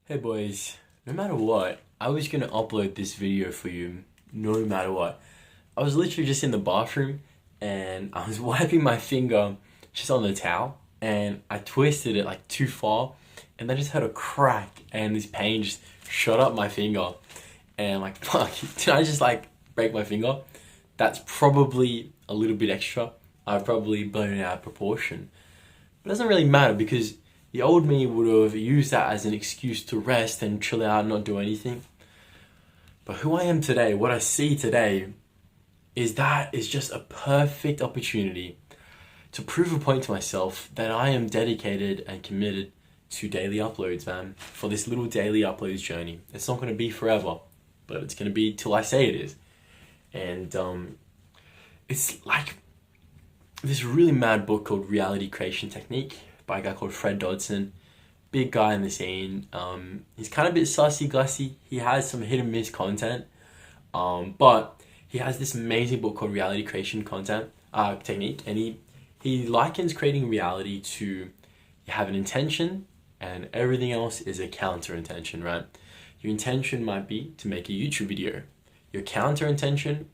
Hey boys, no matter what, I was gonna upload this video for you no matter what. I was literally just in the bathroom and I was wiping my finger just on the towel and I twisted it like too far and I just heard a crack and this pain just shot up my finger and like fuck, did I just like break my finger? That's probably a little bit extra. I've probably blown it out of proportion. It doesn't really matter because the old me would have used that as an excuse to rest and chill out and not do anything. But who I am today, what I see today, is just a perfect opportunity to prove a point to myself that I am dedicated and committed to daily uploads, man. For this little daily uploads journey. It's not going to be forever, but it's going to be till I say it is. And it's like this really mad book called Reality Creation Technique by a guy called Fred Dodson. Big guy in the scene. He's kind of a bit sussy gussy. He has some hit and miss content. But he has this amazing book called Reality Creation Content Technique, and he likens creating reality to you have an intention and everything else is a counter intention, right? Your intention might be to make a YouTube video. Your counter intention,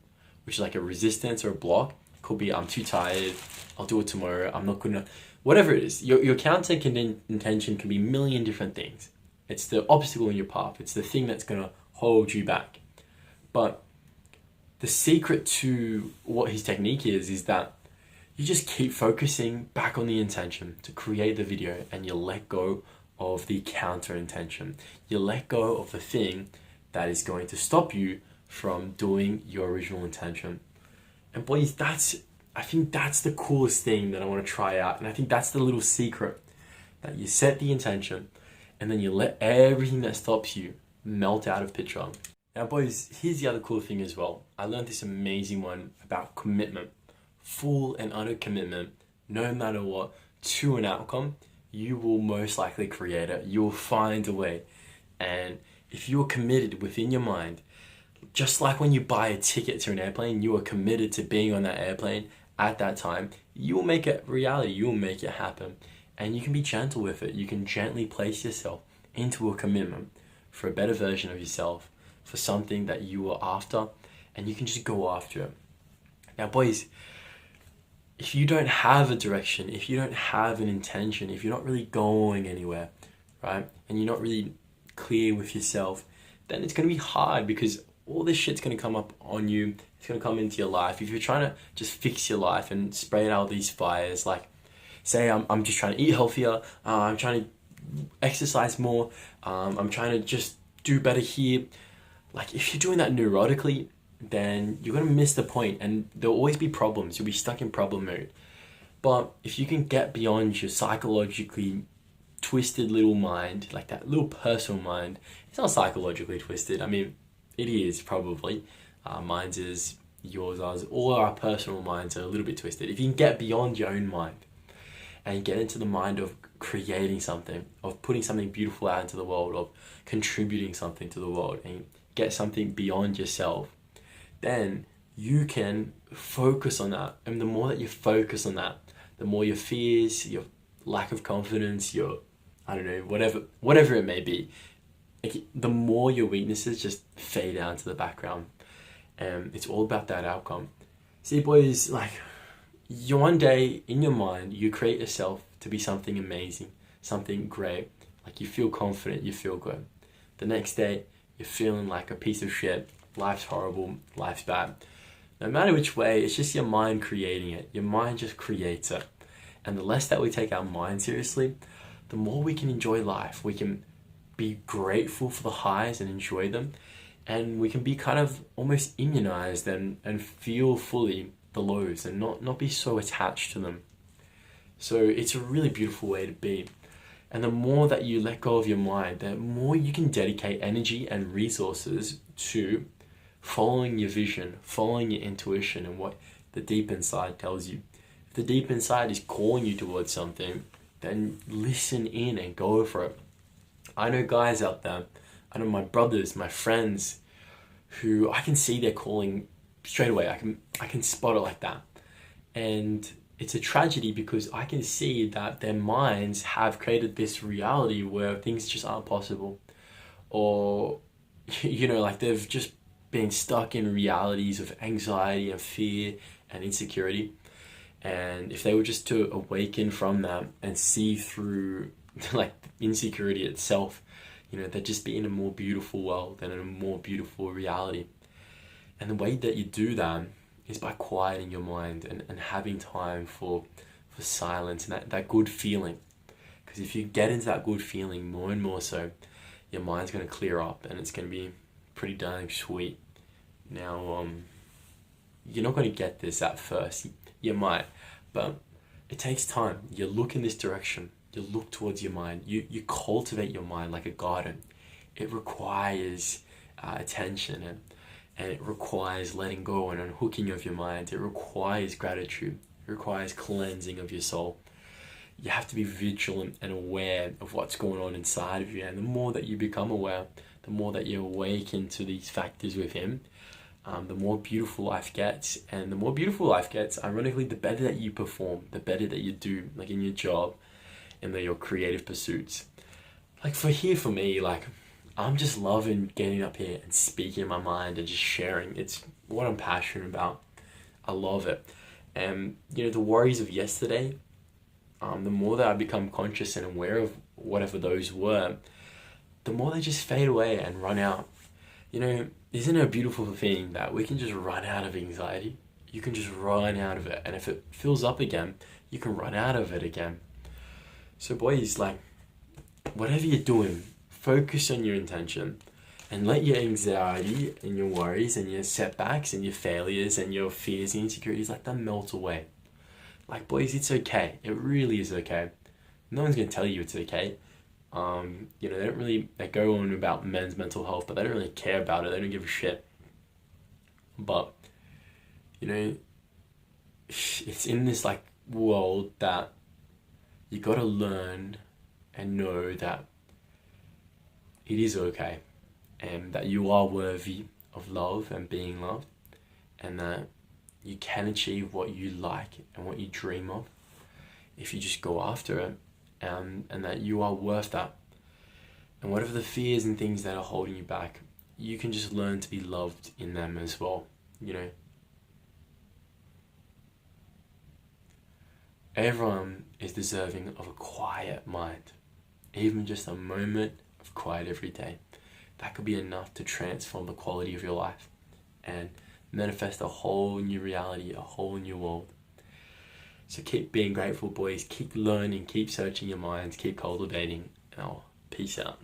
which is like a resistance or a block, could be I'm too tired, I'll do it tomorrow, I'm not good enough. Whatever it is, your counter intention can be a million different things. It's the obstacle in your path. It's the thing that's going to hold you back. But the secret to what his technique is that you just keep focusing back on the intention to create the video and you let go of the counter intention. You let go of the thing that is going to stop you from doing your original intention. And boys, I think that's the coolest thing that I want to try out. And I think that's the little secret, that you set the intention and then you let everything that stops you melt out of picture. Now boys, here's the other cool thing as well. I learned this amazing one about commitment. Full and utter commitment, no matter what, to an outcome, you will most likely create it. You will find a way. And if you're committed within your mind, just like when you buy a ticket to an airplane, you are committed to being on that airplane at that time, you will make it reality, you will make it happen. And you can be gentle with it. You can gently place yourself into a commitment for a better version of yourself, for something that you are after, and you can just go after it. Now boys, if you don't have a direction, if you don't have an intention, if you're not really going anywhere, right, and you're not really clear with yourself, then it's going to be hard because all this shit's going to come up on you. It's going to come into your life. If you're trying to just fix your life and spray out these fires, like say I'm just trying to eat healthier, I'm trying to exercise more, I'm trying to just do better here. Like if you're doing that neurotically, then you're going to miss the point and there'll always be problems. You'll be stuck in problem mode. But if you can get beyond your psychologically twisted little mind, like that little personal mind, it's not psychologically twisted. I mean, it is probably. Mine's is, yours is. All our personal minds are a little bit twisted. If you can get beyond your own mind and get into the mind of creating something, of putting something beautiful out into the world, of contributing something to the world and get something beyond yourself, then you can focus on that. And the more that you focus on that, the more your fears, your lack of confidence, your, I don't know, whatever it may be, the more your weaknesses just fade out to the background. And it's all about that outcome. See boys, like you one day in your mind, you create yourself to be something amazing, something great. Like you feel confident, you feel good. The next day, you're feeling like a piece of shit. Life's horrible, life's bad. No matter which way, it's just your mind creating it. Your mind just creates it. And the less that we take our mind seriously, the more we can enjoy life. We can be grateful for the highs and enjoy them. And we can be kind of almost immunized and feel fully the lows and not be so attached to them. So it's a really beautiful way to be. And the more that you let go of your mind, the more you can dedicate energy and resources to following your vision, following your intuition and what the deep inside tells you. If the deep inside is calling you towards something, then listen in and go for it. I know guys out there, I know my brothers, my friends, who I can see their calling straight away. I can spot it like that. And it's a tragedy because I can see that their minds have created this reality where things just aren't possible. or like they've just been stuck in realities of anxiety and fear and insecurity. And if they were just to awaken from that and see through like insecurity itself, they'd just be in a more beautiful world and in a more beautiful reality. And the way that you do that is by quieting your mind and having time for silence and that good feeling. Because if you get into that good feeling more and more so, your mind's going to clear up and it's going to be pretty darn sweet. Now, you're not going to get this at first. You might, but it takes time. You look in this direction. You look towards your mind. You cultivate your mind like a garden. It requires attention and it requires letting go and unhooking of your mind. It requires gratitude. It requires cleansing of your soul. You have to be vigilant and aware of what's going on inside of you. And the more that you become aware, the more that you awaken to these factors with him, the more beautiful life gets. And the more beautiful life gets, ironically, the better that you perform, the better that you do, like in your job, in your creative pursuits. Like for me, like I'm just loving getting up here and speaking my mind and just sharing. It's what I'm passionate about. I love it. And the worries of yesterday, the more that I become conscious and aware of whatever those were, the more they just fade away and run out. Isn't it a beautiful thing that we can just run out of anxiety? You can just run out of it. And if it fills up again, you can run out of it again. So boys, like, whatever you're doing, focus on your intention and let your anxiety and your worries and your setbacks and your failures and your fears and insecurities, like, that melt away. Like, boys, it's okay. It really is okay. No one's going to tell you it's okay. They go on about men's mental health, but they don't really care about it. They don't give a shit. But, it's in this, like, world that you got to learn and know that it is okay and that you are worthy of love and being loved, and that you can achieve what you like and what you dream of if you just go after it, and that you are worth that. And whatever the fears and things that are holding you back, you can just learn to be loved in them as well. Everyone is deserving of a quiet mind. Even just a moment of quiet every day. That could be enough to transform the quality of your life and manifest a whole new reality, a whole new world. So keep being grateful, boys. Keep learning, keep searching your minds, keep cultivating. And peace out.